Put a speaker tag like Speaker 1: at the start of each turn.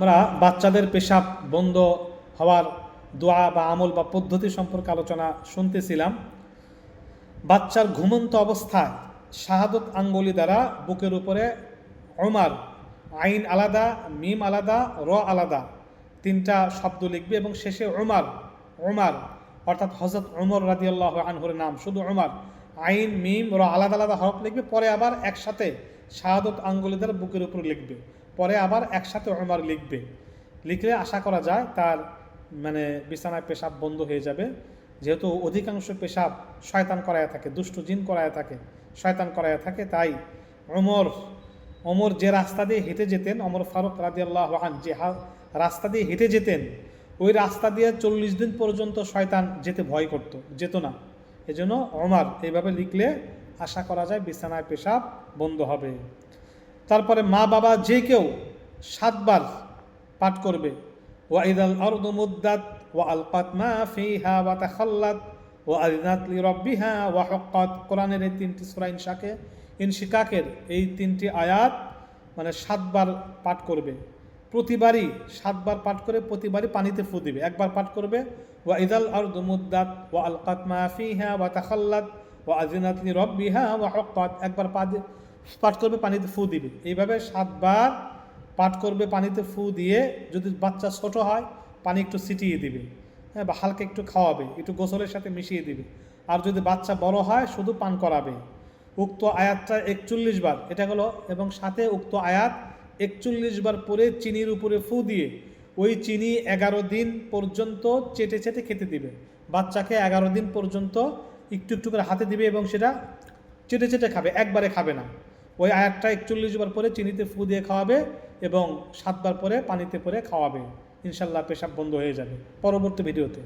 Speaker 1: আমরা বাচ্চাদের পেশাব বন্ধ হওয়ার দোয়া বা আমল বা পদ্ধতি সম্পর্কে আলোচনা শুনতেছিলাম। বাচ্চার ঘুমন্ত অবস্থায় শাহাদত আঙ্গুলি দ্বারা বুকের উপরে ওমার, আইন আলাদা, মিম আলাদা, র আলাদা, তিনটা শব্দ লিখবে এবং শেষে ওমার ওমার অর্থাৎ হযরত ওমর রাদিয়াল্লাহু আনহুর নাম, শুধু ওমর, আইন মিম র আলাদা আলাদা হরফ লিখবে, পরে আবার একসাথে শাহাদত আঙ্গুলি দ্বারা বুকের উপর লিখবে, পরে আবার একসাথে ওমর লিখবে। লিখলে আশা করা যায় তার বিছানায় পেশাব বন্ধ হয়ে যাবে। যেহেতু অধিকাংশ পেশাব শয়তান করায় থাকে, দুষ্ট জিন করায় থাকে, শয়তান করায় থাকে, তাই ওমর যে রাস্তা দিয়ে হেঁটে যেতেন, ওমর ফারুক রাদিয়াল্লাহু আনহু যে রাস্তা দিয়ে হেঁটে যেতেন, ওই রাস্তা দিয়ে 40 দিন পর্যন্ত শয়তান যেতে ভয় করত, যেত না। এজন্য ওমর এইভাবে লিখলে আশা করা যায় বিছানায় পেশাব বন্ধ হবে। তারপরে মা বাবা যে কেউ 7 বার পাঠ করবে, ওয়াইদাল আরদু মুদ্দাত ওয়া আলকাত মা ফিহা ওয়া তাখাল্লাত ওয়া আযনাত লিরাব্বিহা ওয়া হুক্কাত। কোরআনের এই 3টি সূরা ইনশিকাকের এই 3টি আয়াত 7 বার পাঠ করবে। প্রতিবারই 7 বার পাঠ করে প্রতিবারই পানিতে ফু দিবে। একবার পাঠ করবে ওয়াইদাল আরদু মুদ্দাত ওয়া আলকাত মা ফিহা ওয়া তাখাল্লাত ওয়া আযনাত লিরাব্বিহা ওয়া হুক্কাত। একবার পাঠ করবে, পানিতে ফু দিবে। এইভাবে 7 বার পাঠ করবে, পানিতে ফু দিয়ে, যদি বাচ্চা ছোট হয় পানি একটু ছিটিয়ে দিবে, হ্যাঁ, বা হালকা একটু খাওয়াবে, একটু গোসলের সাথে মিশিয়ে দিবে। আর যদি বাচ্চা বড় হয় শুধু পান করাবে। উক্ত আয়াতটা 41 বার, এটা হলো, এবং সাথে উক্ত আয়াত 41 বার পরে চিনির উপরে ফু দিয়ে ওই চিনি 11 দিন পর্যন্ত চেটে চেটে খেতে দিবে। বাচ্চাকে 11 দিন পর্যন্ত একটু একটু করে হাতে দিবে এবং সেটা চেটে চেটে খাবে, একবারে খাবে না। ওই আয়াতটা 41 বার পরে চিনিতে ফু দিয়ে খাওয়াবে এবং 7 বার পরে পানিতে পরে খাওয়াবে। ইনশাল্লাহ পেশাব বন্ধ হয়ে যাবে। পরবর্তী ভিডিওতে।